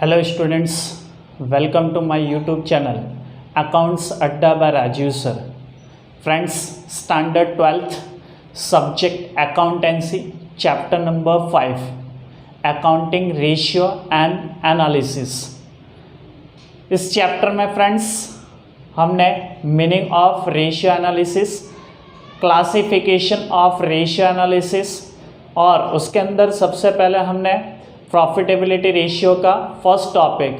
Hello students, welcome to my YouTube channel Accounts Adda by Rajiv sir. Friends, standard 12th subject accountancy chapter number 5 accounting ratio and analysis. इस chapter में friends हमने meaning of ratio analysis, classification of ratio analysis और उसके अंदर सबसे पहले हमने profitability ratio का first topic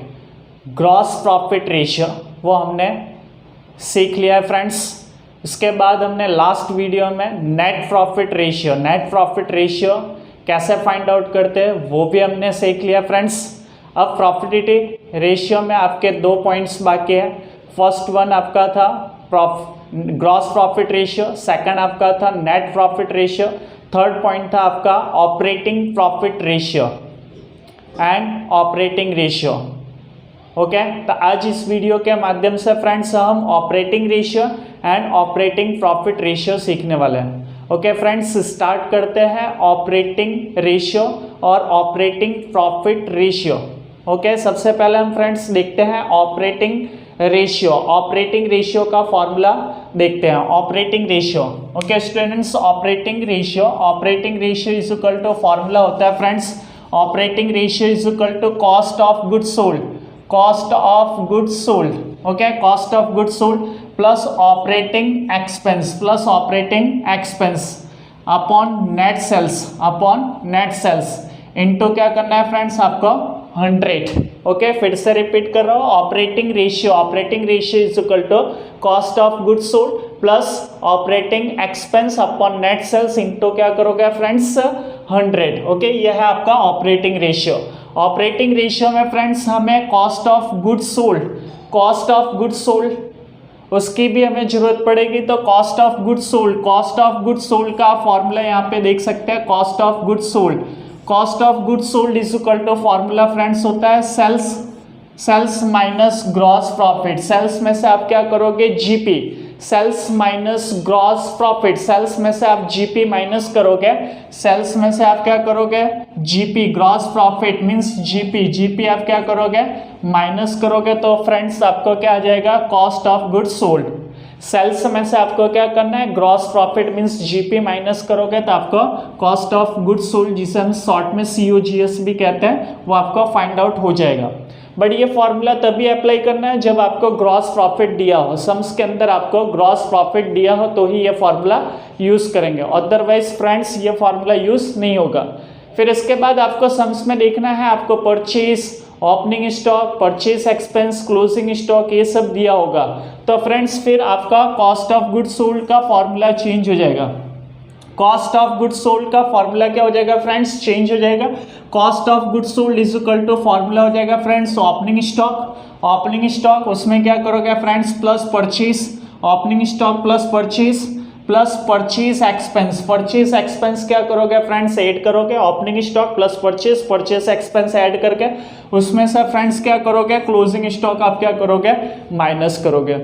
gross profit ratio वो हमने सीख लिया है फ्रेंड्स। इसके बाद हमने लास्ट वीडियो में नेट प्रॉफिट रेशियो कैसे फाइंड आउट करते हैं वो भी हमने सीख लिया फ्रेंड्स। अब प्रॉफिटेबिलिटी रेशियो में आपके 2 पॉइंट्स बाकी है। फर्स्ट वन आपका था ग्रॉस प्रॉफिट रेशियो, सेकंड आपका था net profit ratio, third point था आपका operating profit ratio and operating ratio. Okay, तो आज इस वीडियो के माध्यम से फ्रेंड्स हम operating ratio and operating profit ratio सीखने वाले हैं। ओके फ्रेंड्स, स्टार्ट करते हैं ऑपरेटिंग रेशियो और ऑपरेटिंग प्रॉफिट रेशियो। ओके, सबसे पहले हम फ्रेंड्स देखते हैं ऑपरेटिंग रेशियो का फॉर्मूला देखते हैं। Operating ratio, okay students, operating ratio is equal to formula होता है friends. Operating ratio is equal to cost of goods sold, okay, cost of goods sold plus operating expense upon net sales into क्या करना है friends आपको 100। Okay, फिर से repeat कर रहा हूँ, operating ratio is equal to cost of goods sold plus operating expense upon net sales into क्या करोगे फ्रेंड्स 100। ओके, यह है आपका ऑपरेटिंग रेशियो में फ्रेंड्स हमें कॉस्ट ऑफ गुड्स सोल्ड उसकी भी हमें जरूरत पड़ेगी। तो कॉस्ट ऑफ गुड्स सोल्ड का फॉर्मूला यहाँ पे देख सकते हैं। Cost of goods sold is equal to formula friends होता है sales minus gross profit. Sales में से आप क्या करोगे GP, sales minus gross profit, sales में से आप जीपी माइनस करोगे, सेल्स में से आप क्या करोगे GP, gross profit means GP आप क्या करोगे माइनस करोगे। तो फ्रेंड्स आपको क्या आ जाएगा cost of goods sold. Sales में से आपको क्या करना है gross profit means GP minus करोगे तो आपको कॉस्ट ऑफ गुड्स सोल्ड, जिसे हम शॉर्ट में COGS भी कहते हैं, वो आपको फाइंड आउट हो जाएगा। बट ये फॉर्मूला तभी अप्लाई करना है जब आपको ग्रॉस प्रॉफिट दिया हो, सम्स के अंदर आपको ग्रॉस प्रॉफिट दिया हो तो ही ये फॉर्मूला यूज करेंगे, अदरवाइज फ्रेंड्स ये फॉर्मूला यूज नहीं होगा। फिर इसके बाद आपको सम्स में देखना है, आपको purchase, opening stock, purchase expense, closing stock ये सब दिया होगा। तो फ्रेंड्स फिर आपका कॉस्ट ऑफ गुड्स सोल्ड का फॉर्मूला चेंज हो जाएगा। कॉस्ट ऑफ गुड्स सोल्ड का फॉर्मूला क्या हो जाएगा फ्रेंड्स चेंज हो जाएगा। Cost of goods sold is equal to formula हो जाएगा फ्रेंड्स ओपनिंग स्टॉक उसमें क्या करोगे friends plus purchase, opening stock plus purchase expense क्या करोगे फ्रेंड्स ऐड करोगे, opening stock plus purchase expense add करके उसमें से फ्रेंड्स क्या करोगे क्लोजिंग स्टॉक आप क्या करोगे माइनस करोगे।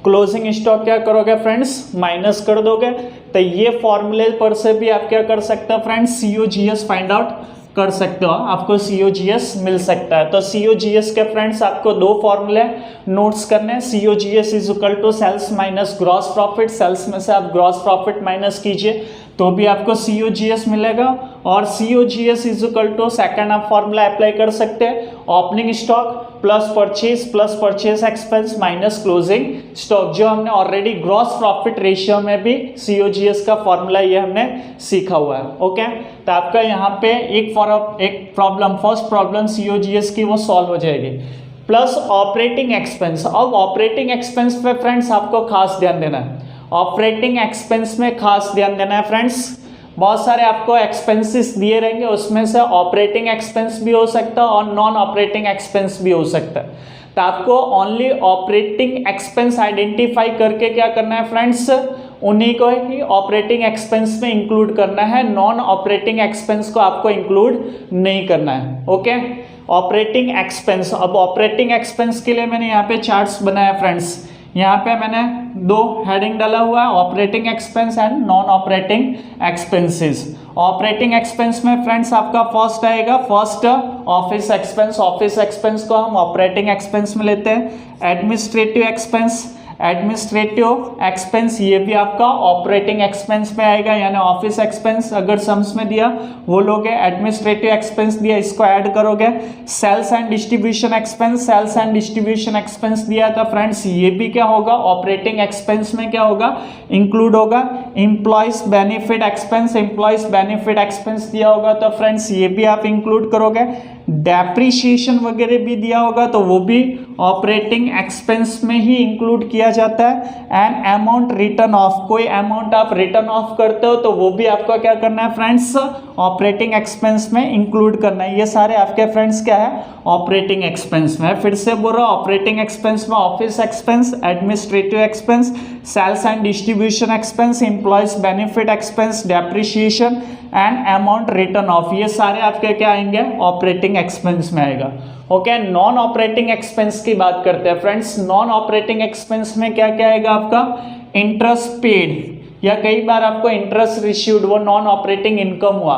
क्लोजिंग स्टॉक क्या करोगे फ्रेंड्स माइनस कर दोगे। तो ये फॉर्मूले पर से भी आप क्या कर सकते हो फ्रेंड्स COGS फाइंड आउट कर सकते हो, आपको COGS मिल सकता है। तो COGS के फ्रेंड्स आपको 2 फॉर्मूले नोट्स करने हैं। COGS is equal to sales minus gross profit, sales में से आप ग्रॉस प्रॉफिट माइनस कीजिए तो भी आपको COGS मिलेगा। और COGS is equal to second आप फॉर्मूला अप्लाई कर सकते हैं, opening stock plus purchase expense minus closing stock, जो हमने ऑलरेडी ग्रॉस प्रॉफिट रेशियो में भी COGS का फॉर्मूला ये हमने सीखा हुआ है। ओके, तो आपका यहाँ पे एक प्रॉब्लम, फर्स्ट प्रॉब्लम COGS की वो सॉल्व हो जाएगी। Plus operating expense. अब ऑपरेटिंग एक्सपेंस पे फ्रेंड्स आपको खास ध्यान देना है, ऑपरेटिंग एक्सपेंस में खास ध्यान देना है फ्रेंड्स। बहुत सारे आपको एक्सपेंसेस दिए रहेंगे, उसमें से ऑपरेटिंग एक्सपेंस भी हो सकता है और नॉन ऑपरेटिंग एक्सपेंस भी हो सकता है। तो आपको ओनली ऑपरेटिंग एक्सपेंस आइडेंटिफाई करके क्या करना है फ्रेंड्स, उन्हीं को ही ऑपरेटिंग एक्सपेंस में इंक्लूड करना है, नॉन ऑपरेटिंग एक्सपेंस को आपको इंक्लूड नहीं करना है। Okay, operating expense. अब ऑपरेटिंग एक्सपेंस के लिए मैंने यहाँ पे चार्ट्स बनाया फ्रेंड्स। यहाँ पे मैंने दो हेडिंग डाला हुआ है, operating expense and non operating expenses. Operating expense में फ्रेंड्स आपका फर्स्ट आएगा, first office expense. Office expense को हम ऑपरेटिंग एक्सपेंस में लेते हैं। एडमिनिस्ट्रेटिव एक्सपेंस, एडमिनिस्ट्रेटिव एक्सपेंस ये भी आपका ऑपरेटिंग एक्सपेंस में आएगा, यानी ऑफिस एक्सपेंस अगर सम्स में दिया वो लोगे, एडमिनिस्ट्रेटिव एक्सपेंस दिया इसको ऐड करोगे। Sales and distribution expense, sales and distribution expense दिया था फ्रेंड्स, ये भी क्या होगा ऑपरेटिंग एक्सपेंस में क्या होगा इंक्लूड होगा। Employees benefit expense, employees benefit expense दिया होगा तो फ्रेंड्स ये भी आप इंक्लूड करोगे। डेप्रिसिएशन वगैरह भी दिया होगा तो वो भी ऑपरेटिंग एक्सपेंस में ही इंक्लूड किया जाता है। एंड अमाउंट रिटर्न ऑफ, कोई अमाउंट आप रिटर्न ऑफ करते हो तो वो भी आपको क्या करना है फ्रेंड्स ऑपरेटिंग एक्सपेंस में इंक्लूड करना है। ये सारे आपके फ्रेंड्स क्या है ऑपरेटिंग एक्सपेंस में। फिर से बोल रहा हूं ऑपरेटिंग एक्सपेंस में office expense, administrative expense, sales and distribution expense, employees benefit expense, depreciation and amount return off, ये सारे आपके क्या आएंगे ऑपरेटिंग एक्सपेंस में आएगा। ओके, नॉन ऑपरेटिंग एक्सपेंस की बात करते हैं फ्रेंड्स। नॉन ऑपरेटिंग एक्सपेंस में क्या क्या आएगा आपका, इंटरेस्ट पेड, या कई बार आपको इंटरेस्ट रिसीव्ड, वो नॉन ऑपरेटिंग इनकम हुआ,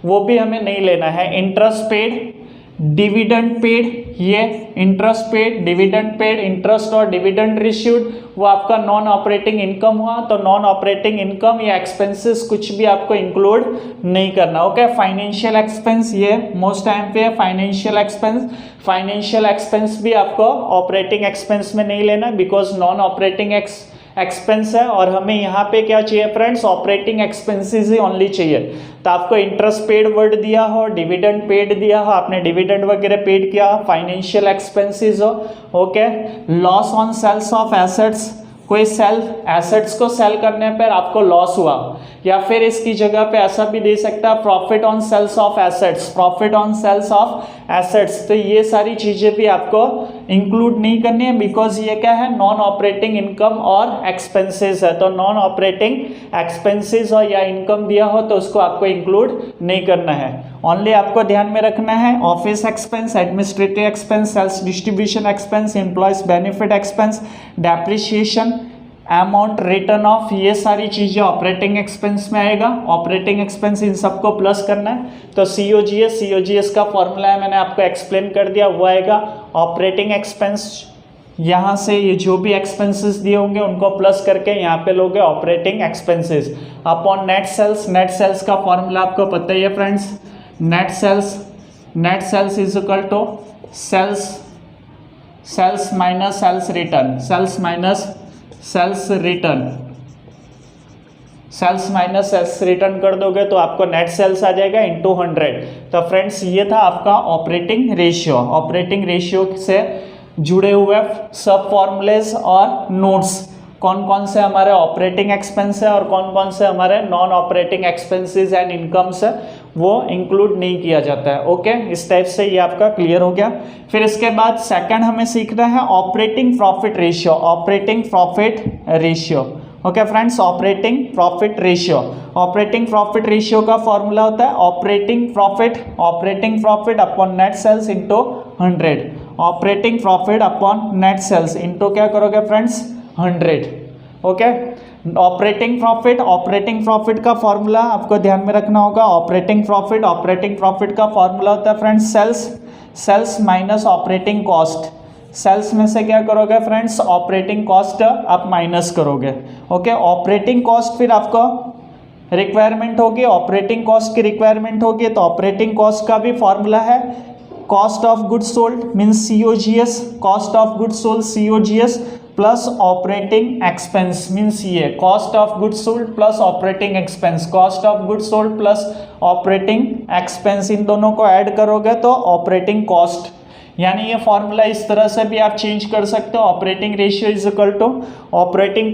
वो भी हमें नहीं लेना है। इंटरेस्ट पेड, डिविडेंड पेड, ये interest paid, dividend paid, interest और डिविडेंड रिसीव्ड वो आपका नॉन ऑपरेटिंग इनकम हुआ। तो नॉन ऑपरेटिंग इनकम या एक्सपेंसेस कुछ भी आपको इंक्लूड नहीं करना। ओके, फाइनेंशियल एक्सपेंस ये मोस्ट टाइम पे है, फाइनेंशियल एक्सपेंस। फाइनेंशियल एक्सपेंस भी आपको ऑपरेटिंग एक्सपेंस में नहीं लेना बिकॉज नॉन ऑपरेटिंग एक्सपेंस है और हमें यहाँ पे क्या चाहिए फ्रेंड्स ऑपरेटिंग एक्सपेंसेस ही ओनली चाहिए। तो आपको इंटरेस्ट पेड वर्ड दिया हो, डिविडेंड पेड दिया हो, आपने डिविडेंड वगैरह पेड किया हो, फाइनेंशियल एक्सपेंसेस हो। Okay, loss on sales of assets, कोई सेल एसेट्स को सेल करने पर आपको लॉस हुआ, या फिर इसकी जगह पे ऐसा भी दे सकता है profit on sales of assets, profit on sales of assets. तो ये सारी चीजें भी आपको इंक्लूड नहीं करनी है बिकॉज ये क्या है नॉन ऑपरेटिंग इनकम और एक्सपेंसेस है। तो नॉन ऑपरेटिंग एक्सपेंसेस हो या इनकम दिया हो तो उसको आपको इंक्लूड नहीं करना है। ओनली आपको ध्यान में रखना है office expense, administrative expense, sales distribution expense, employees benefit expense, depreciation, amount return off, ये सारी चीजें ऑपरेटिंग एक्सपेंस में आएगा। ऑपरेटिंग एक्सपेंस इन सबको प्लस करना है। तो सीओजीएस का फॉर्मूला है मैंने आपको एक्सप्लेन कर दिया, वो आएगा ऑपरेटिंग एक्सपेंस। यहाँ से ये जो भी एक्सपेंसेस दिए होंगे उनको प्लस करके यहाँ पे लोगे operating expenses upon net sales. Net sales का फॉर्मूला आपको पता ही है friends, net sales is equal to sales minus sales return, sales minus sales return कर दोगे तो आपको नेट सेल्स आ जाएगा इनटू 100। तो फ्रेंड्स ये था आपका ऑपरेटिंग रेशियो। ऑपरेटिंग रेशियो से जुड़े हुए सब फॉर्मूलेज और नोट्स, कौन कौन से हमारे ऑपरेटिंग एक्सपेंस है और कौन कौन से हमारे non operating expenses and incomes है वो इंक्लूड नहीं किया जाता है। ओके, इस टाइप से ये आपका क्लियर हो गया। फिर इसके बाद सेकंड हमें सीखना है operating profit ratio. Operating profit ratio, okay friends, operating profit ratio. Operating profit ratio का फॉर्मूला होता है operating profit upon net sales into 100। Operating profit upon net sales into क्या करोगे फ्रेंड्स 100। ओके, ऑपरेटिंग प्रॉफिट का formula आपको ध्यान में रखना होगा। ऑपरेटिंग प्रॉफिट का फॉर्मूला होता है friends sales minus operating cost. Sales में से क्या करोगे फ्रेंड्स ऑपरेटिंग कॉस्ट आप माइनस करोगे। ओके, ऑपरेटिंग कॉस्ट फिर आपको रिक्वायरमेंट होगी, ऑपरेटिंग कॉस्ट की रिक्वायरमेंट होगी तो ऑपरेटिंग कॉस्ट का भी फॉर्मूला है cost of goods sold means COGS, cost of goods sold COGS plus operating expense means ये cost of goods sold plus operating expense, cost of goods sold plus operating expense, इन दोनों को add करोगे तो operating cost. यानी ये formula इस तरह से भी आप चेंज कर सकते हो, operating ratio is equal to operating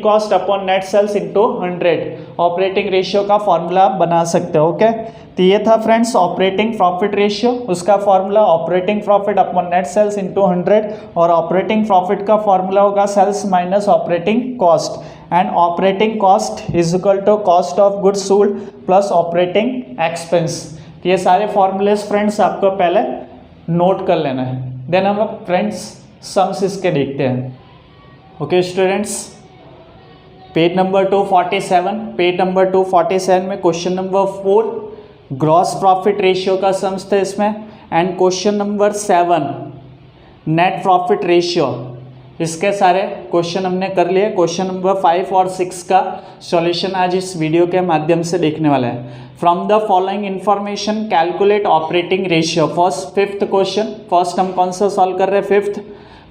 cost upon net sales into 100। Operating ratio का फॉर्मूला आप बना सकते हो। ओके, तो ये था फ्रेंड्स ऑपरेटिंग प्रॉफिट रेशियो, उसका formula operating profit upon net sales into 100 और ऑपरेटिंग प्रॉफिट का फॉर्मूला होगा sales minus operating cost and operating cost is equal to cost of goods sold plus operating expense. ये सारे formulas friends आपको पहले note कर लेना है। देन हम फ्रेंड्स सम्स इसके देखते हैं। Okay students, page number 247, page number 247 में question number 4 gross profit ratio का सम्स था इसमें, and question number 7 net profit ratio. इसके सारे क्वेश्चन हमने कर लिए। क्वेश्चन नंबर 5 और 6 का सॉल्यूशन आज इस वीडियो के माध्यम से देखने वाला है। From the following information calculate operating ratio. Fifth question, first हम कौन सा सॉल्व कर रहे हैं, fifth.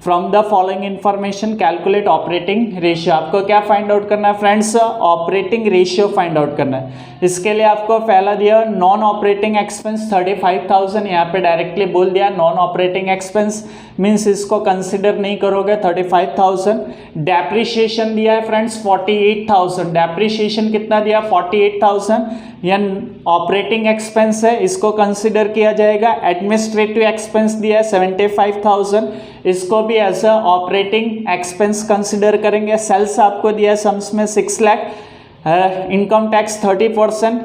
From the following information calculate operating ratio. आपको क्या फाइंड आउट करना है friends, operating ratio find out करना है। इसके लिए आपको पहला दिया नॉन ऑपरेटिंग एक्सपेंस 35,000, यहाँ पे डायरेक्टली बोल दिया नॉन ऑपरेटिंग एक्सपेंस मीन्स इसको कंसिडर नहीं करोगे 35,000। डेप्रिसिएशन दिया है फ्रेंड्स 48,000, डेप्रिसिएशन कितना दिया 48,000, यह ऑपरेटिंग एक्सपेंस है, इसको कंसिडर किया जाएगा। एडमिनिस्ट्रेटिव एक्सपेंस दिया है 75,000, इसको भी as a operating expense consider करेंगे। सेल्स आपको दिया है सम्स में 6 lakh, income tax 30%,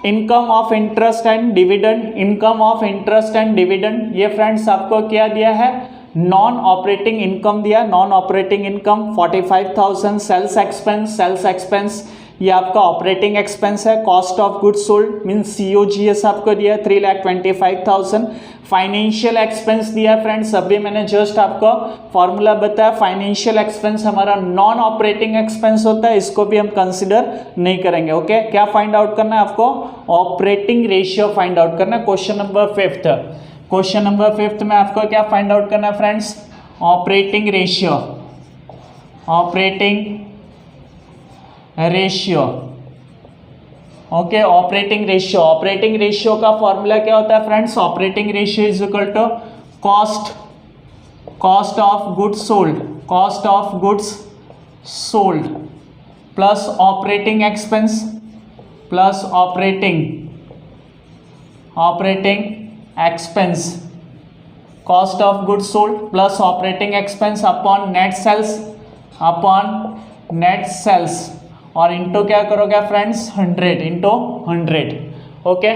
income of interest and dividend, income of interest and dividend ये फ्रेंड्स आपको क्या दिया है, नॉन ऑपरेटिंग इनकम दिया, non operating income 45,000। Sales expense ये आपका ऑपरेटिंग एक्सपेंस है। Cost of goods sold means COGS आपको दिया है 3,25,000। फाइनेंशियल एक्सपेंस दिया है फ्रेंड्स, अभी मैंने जस्ट आपको फॉर्मूला बताया। फाइनेंशियल एक्सपेंस हमारा नॉन ऑपरेटिंग एक्सपेंस होता है, इसको भी हम कंसिडर नहीं करेंगे। ओके, क्या फाइंड आउट करना है आपको, ऑपरेटिंग रेशियो फाइंड आउट करना है। क्वेश्चन नंबर 5, क्वेश्चन नंबर 5 में आपको क्या फाइंड आउट करना है friends, operating ratio, operating ratio. Okay, operating ratio, operating ratio का फॉर्मूला क्या होता है friends, operating ratio is equal to cost of goods sold, cost of goods sold plus operating expense plus operating expense, cost of goods sold plus operating expense upon net sales, upon net sales, और into क्या करोगे friends 100 into 100। Okay,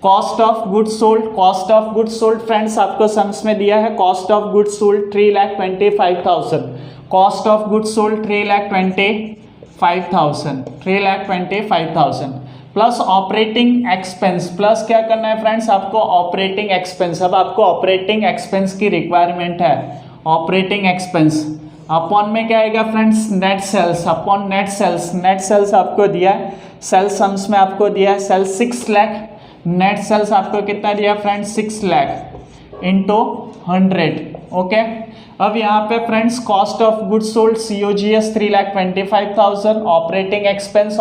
cost of goods sold, cost of goods sold friends आपको sums में दिया है, cost of goods sold 3,25,000, cost of goods sold 3,25,000 plus operating expense, plus क्या करना है फ्रेंड्स आपको ऑपरेटिंग एक्सपेंस। अब आपको ऑपरेटिंग एक्सपेंस की रिक्वायरमेंट है, ऑपरेटिंग एक्सपेंस अपॉन में क्या आएगा friends, net sales, upon net sales, net sales आपको दिया है, सेल्स सम्स में आपको दिया है सेल्स 6 लाख, नेट सेल्स आपको कितना दिया फ्रेंड्स 6 लाख इंटू 100। ओके, अब यहाँ पे friends cost of goods sold COGS 3,25,000, operating expense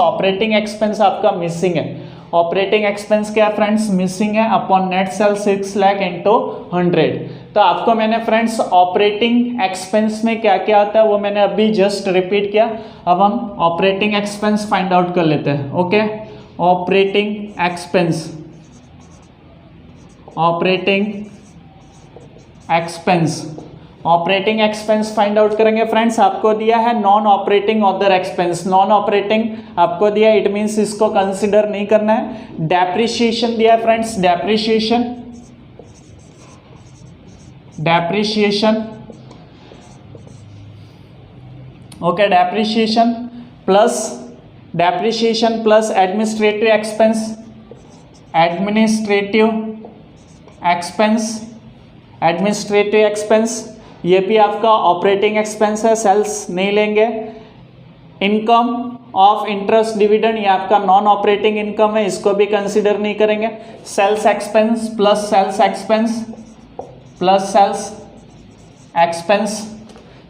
आपका मिसिंग है, ऑपरेटिंग एक्सपेंस क्या फ्रेंड्स मिसिंग है, upon net cell 6 lakh into 100। तो आपको मैंने फ्रेंड्स ऑपरेटिंग एक्सपेंस में क्या क्या आता है वो मैंने अभी जस्ट रिपीट किया। अब हम ऑपरेटिंग एक्सपेंस फाइंड आउट कर लेते हैं। Okay, operating expense, operating expense find out करेंगे फ्रेंड्स। आपको दिया है non operating other expense, non operating आपको दिया, इट मीन्स इसको कंसिडर नहीं करना है। डेप्रिसिएशन दिया है friends, depreciation okay, depreciation plus administrative expense ये भी आपका ऑपरेटिंग एक्सपेंस है, सेल्स नहीं लेंगे। इनकम ऑफ इंटरेस्ट डिविडेंड ये आपका नॉन ऑपरेटिंग इनकम है, इसको भी कंसिडर नहीं करेंगे। Sales expense plus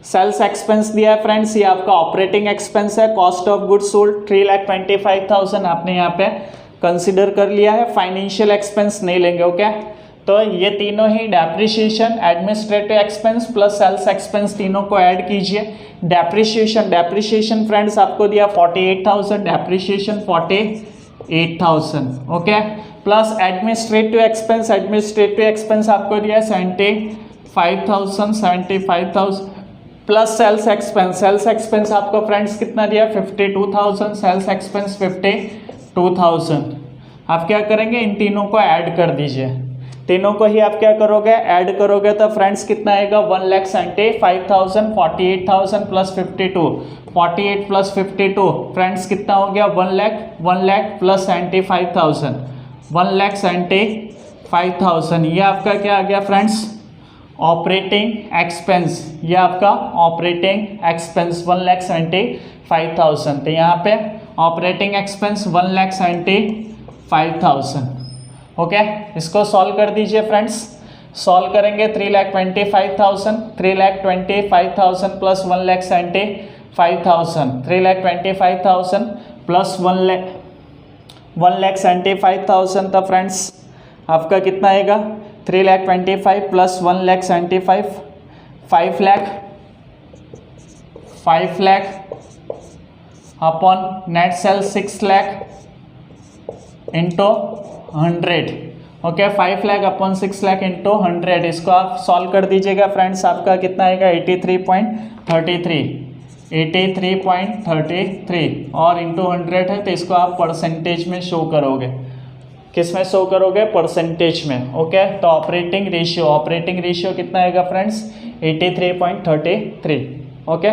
sales expense दिया है फ्रेंड्स, ये आपका ऑपरेटिंग एक्सपेंस है। कॉस्ट ऑफ गुड्स सोल्ड 3,25,000 आपने यहाँ पे कंसिडर कर लिया है, फाइनेंशियल एक्सपेंस नहीं लेंगे। ओके, तो ये तीनों ही depreciation, administrative expense plus sales expense तीनों को ऐड कीजिए। डेप्रिसिएशन फ्रेंड्स आपको दिया 48,000, depreciation 48,000। Okay, plus administrative expense आपको दिया 75,000 प्लस सेल्स एक्सपेंस आपको फ्रेंड्स कितना दिया 52,000, सेल्स एक्सपेंस 52,000। आप क्या करेंगे, इन तीनों को ऐड कर दीजिए। तीनों को ही आप क्या करोगे, ऐड करोगे तो फ्रेंड्स कितना आएगा 1,75,000, 48,000 प्लस 52, 48 प्लस 52 फ्रेंड्स कितना हो गया 1 लाख प्लस 75,000, 1,75,000। ये आपका क्या आ गया फ्रेंड्स ऑपरेटिंग एक्सपेंस, ये आपका ऑपरेटिंग एक्सपेंस 1,75,000। तो यहाँ पे ऑपरेटिंग एक्सपेंस 1,75,000। ओके, इसको सॉल्व कर दीजिए फ्रेंड्स। सॉल्व करेंगे 3,25,000, 3,25,000 प्लस 1,75,000, 3,25,000 प्लस 1,75,000। तो फ्रेंड्स आपका कितना आएगा 3,25,000 plus 1,75,000, 5 lakh upon net cell 6 lakh into 100। Okay, 5 lakh upon 6 lakh into 100, इसको आप सॉल्व कर दीजिएगा फ्रेंड्स। आपका कितना आएगा 83.33 और इंटू 100 है, तो इसको आप परसेंटेज में शो करोगे। किस में शो करोगे, परसेंटेज में। ओके, तो ऑपरेटिंग रेशियो कितना आएगा friends 83.33। Okay,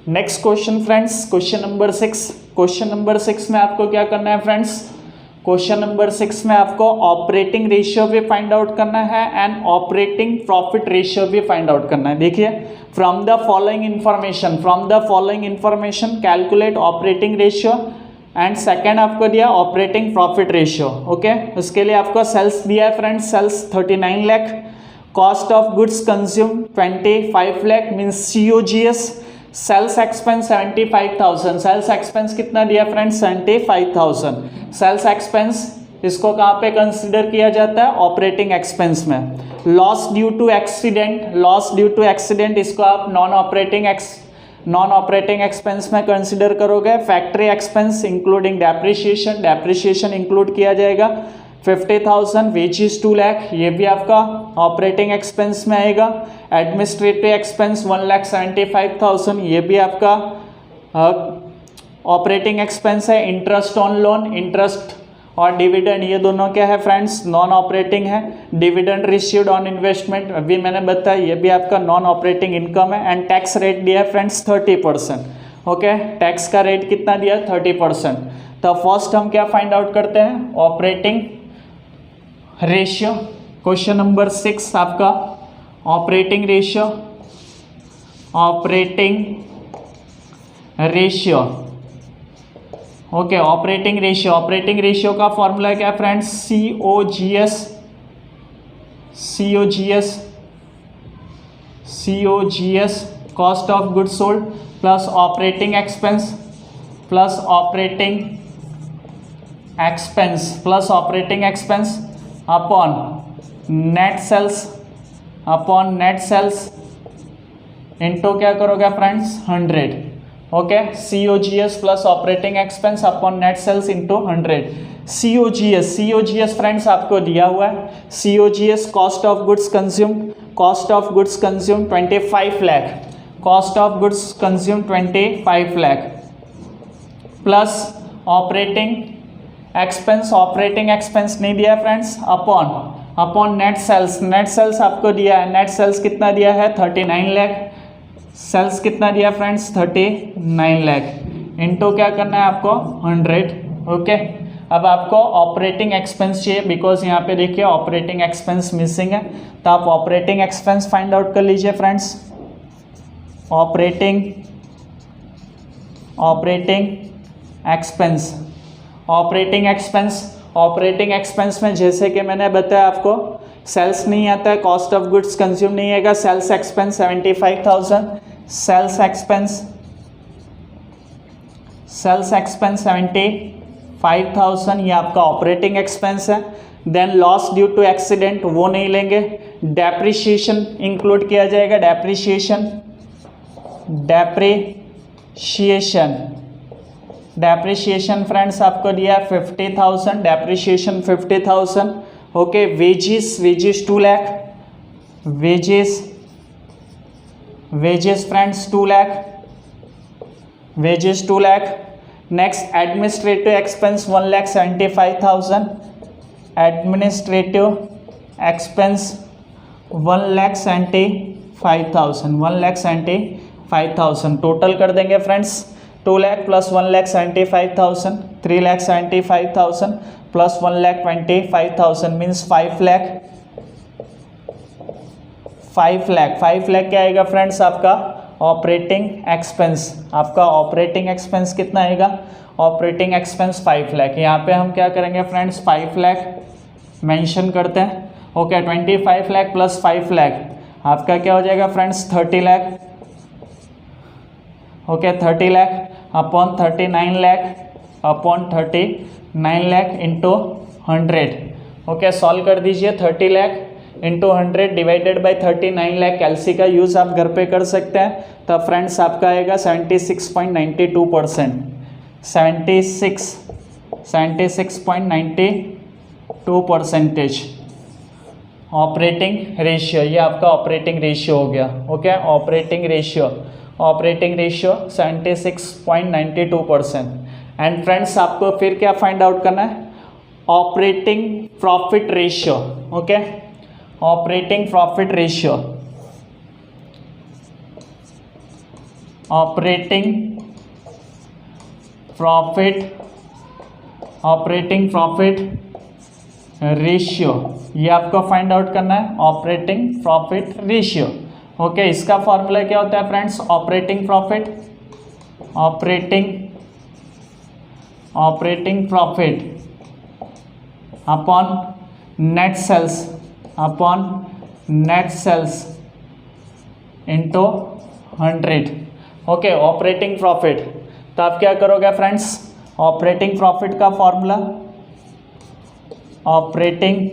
next question friends, question number 6। Question number 6 में आपको क्या करना है फ्रेंड्स, क्वेश्चन नंबर 6 में आपको ऑपरेटिंग रेशियो भी फाइंड आउट करना है एंड ऑपरेटिंग प्रॉफिट रेशियो भी फाइंड आउट करना है। देखिए, from the following information calculate operating ratio and second आपको दिया ऑपरेटिंग प्रॉफिट रेशियो। ओके, उसके लिए आपको सेल्स दिया है friends, sales 39 lakh, cost of goods consume 25 lakh means COGS, sales expense 75,000, sales expense कितना दिया फ्रेंड्स 75,000। सेल्स एक्सपेंस इसको कहाँ पे कंसिडर किया जाता है, ऑपरेटिंग एक्सपेंस में। लॉस ड्यू टू एक्सीडेंट इसको आप नॉन ऑपरेटिंग एक्सपेंस में कंसिडर करोगे। Factory expense including depreciation include किया जाएगा। 50,000 वेजेस 2 लाख, ये भी आपका ऑपरेटिंग एक्सपेंस में आएगा। एडमिनिस्ट्रेटिव एक्सपेंस 1,75,000, ये भी आपका ऑपरेटिंग एक्सपेंस है। इंटरेस्ट ऑन लोन, इंटरेस्ट और डिविडेंड ये दोनों क्या है फ्रेंड्स नॉन ऑपरेटिंग है। डिविडेंड रिसीव्ड ऑन इन्वेस्टमेंट अभी मैंने बताया, ये भी आपका नॉन ऑपरेटिंग इनकम है। एंड टैक्स रेट दिया है फ्रेंड्स 30%। ओके, टैक्स का रेट कितना दिया 30%। तो फर्स्ट हम क्या फाइंड आउट करते हैं, ऑपरेटिंग रेशियो। क्वेश्चन नंबर 6 आपका operating ratio okay, operating ratio का फॉर्मूला क्या है friends, COGS cost of goods sold plus operating expense upon net sales into क्या करोगे friends 100। Okay, COGS plus operating expense upon net sales into 100। COGS friends आपको दिया हुआ है। COGS cost of goods consume 25 lakh, cost of goods consume 25 lakh plus operating expense नहीं दिया friends, upon net sales आपको दिया है। नेट सेल्स कितना दिया है 39 लाख, सेल्स कितना दिया फ्रेंड्स 39 लाख इनटू क्या करना है आपको 100। ओके, अब आपको ऑपरेटिंग एक्सपेंस चाहिए बिकॉज यहाँ पे देखिए ऑपरेटिंग एक्सपेंस मिसिंग है, तो आप ऑपरेटिंग एक्सपेंस फाइंड आउट कर लीजिए फ्रेंड्स। ऑपरेटिंग एक्सपेंस में जैसे कि मैंने बताया आपको सेल्स नहीं आता है, कॉस्ट ऑफ गुड्स कंज्यूम नहीं आएगा। सेल्स एक्सपेंस 75,000, सेल्स एक्सपेंस 75,000 ये आपका ऑपरेटिंग एक्सपेंस है। Then loss due to accident वो नहीं लेंगे। डेप्रिसिएशन इंक्लूड किया जाएगा, डेप्रिसिएशन फ्रेंड्स आपको दिया 50,000, depreciation 50,000। Okay, wages 2 lakh, wages friends 2 lakh. Next administrative expense 1,75,000, administrative expense 1,75,000, 1,75,000 total कर देंगे friends. 2 lakh plus 1,75,000, 3,75,000 plus 1,25,000 means 5 lakh. 5 lakh क्या आएगा फ्रेंड्स आपका ऑपरेटिंग एक्सपेंस। आपका ऑपरेटिंग एक्सपेंस कितना आएगा? Operating expense 5 lakh. यहाँ पे हम क्या करेंगे फ्रेंड्स, 5 लाख मेंशन करते हैं। ओके, 25 लाख प्लस 5 लाख आपका क्या हो जाएगा friends? 30 lakh. Okay, 30 lakh upon 39 lakh upon 39 lakh into 100। Okay, solve कर दीजिए। 30 lakh into 100 divided by 39 lakh. Calci का यूज़ आप घर पे कर सकते हैं। तब फ्रेंड्स आपका आएगा 76.92%, 76.92% ऑपरेटिंग रेशियो। ये आपका ऑपरेटिंग रेशियो हो गया। Okay, operating ratio 76.92%। And friends आपको फिर क्या फाइंड आउट करना है? Operating profit ratio. Okay, operating profit ratio, operating profit ratio, ये आपको फाइंड आउट करना है। Operating profit ratio. ओके, इसका फॉर्मूला क्या होता है friends? Operating profit upon net sales into 100। Okay, operating profit. तो आप क्या करोगे फ्रेंड्स? ऑपरेटिंग प्रॉफिट का formula operating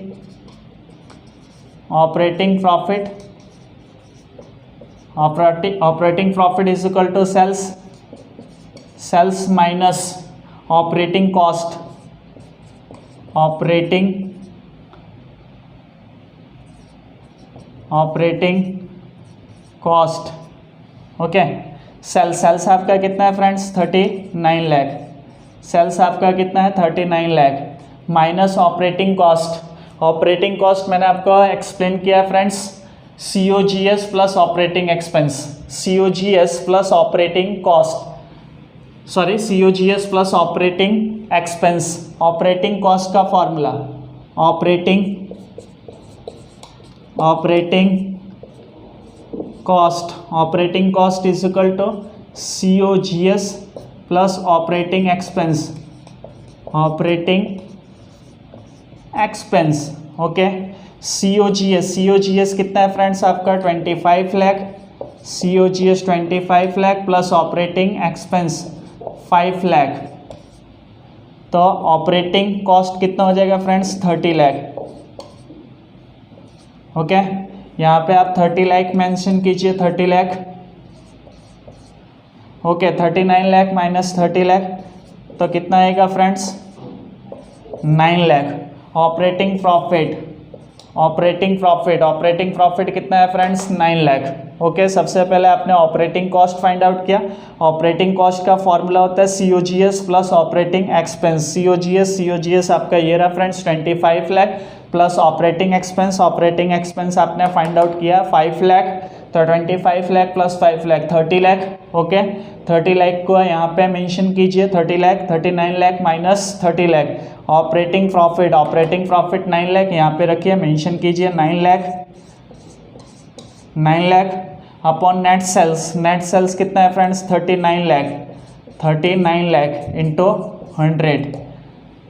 profit is equal to sales minus operating cost, operating cost. Okay, sales आपका कितना है फ्रेंड्स? 39 लाख। सेल्स आपका कितना है? 39 lakh minus operating cost. Operating cost मैंने आपको एक्सप्लेन किया है friends, COGS plus operating expense, COGS plus operating cost, sorry COGS plus operating expense. Operating cost का formula operating cost is equal to COGS plus operating expense, okay. COGS कितना है friends आपका? 25 lakh. COGS 25 lakh plus operating expense 5 lakh, तो operating cost कितना हो जाएगा friends? 30 lakh. Okay, यहाँ पे आप 30 लाख मेंशन कीजिए, 30 लाख। ओके, 39 लाख माइनस 30 लाख तो कितना आएगा फ्रेंड्स? 9 लाख। ऑपरेटिंग प्रॉफिट कितना है फ्रेंड्स? 9 लाख। ओके, सबसे पहले आपने ऑपरेटिंग कॉस्ट फाइंड आउट किया। ऑपरेटिंग कॉस्ट का फॉर्मूला होता है COGS plus operating expense. COGS आपका ये रहा friends 25 lakh plus operating expense आपने फाइंड आउट किया 5 लाख, तो 25 लाख प्लस 5 लाख 30 लाख। ओके, 30 लाख को यहाँ पे मेंशन कीजिए, 30 lakh, 39 lakh minus 30 lakh. Operating profit 9 lakh यहाँ पे रखिए, मेंशन कीजिए 9 लाख अपॉन नेट सेल्स कितना है friends? 39 lakh into 100,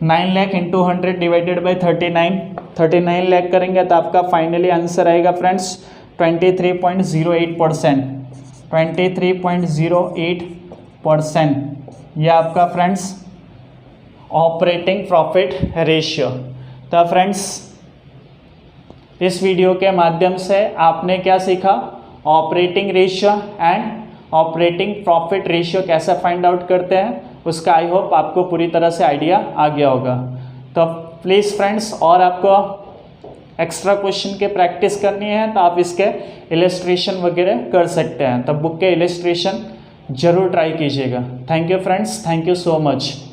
9 lakh into 100 divided by 39 lakh करेंगे तो आपका फाइनली आंसर आएगा फ्रेंड्स 23.08%, 23.08%। यह आपका फ्रेंड्स ऑपरेटिंग प्रॉफिट रेशियो। तो फ्रेंड्स इस वीडियो के माध्यम से आपने क्या सीखा? Operating ratio and operating profit ratio कैसे फाइंड आउट करते हैं, उसका आई होप आपको पूरी तरह से आइडिया आ गया होगा। तो प्लीज़ फ्रेंड्स, और आपको एक्स्ट्रा क्वेश्चन के प्रैक्टिस करनी है तो आप इसके इलस्ट्रेशन वगैरह कर सकते हैं, तो बुक के इलस्ट्रेशन ज़रूर ट्राई कीजिएगा। Thank you friends, thank you so much.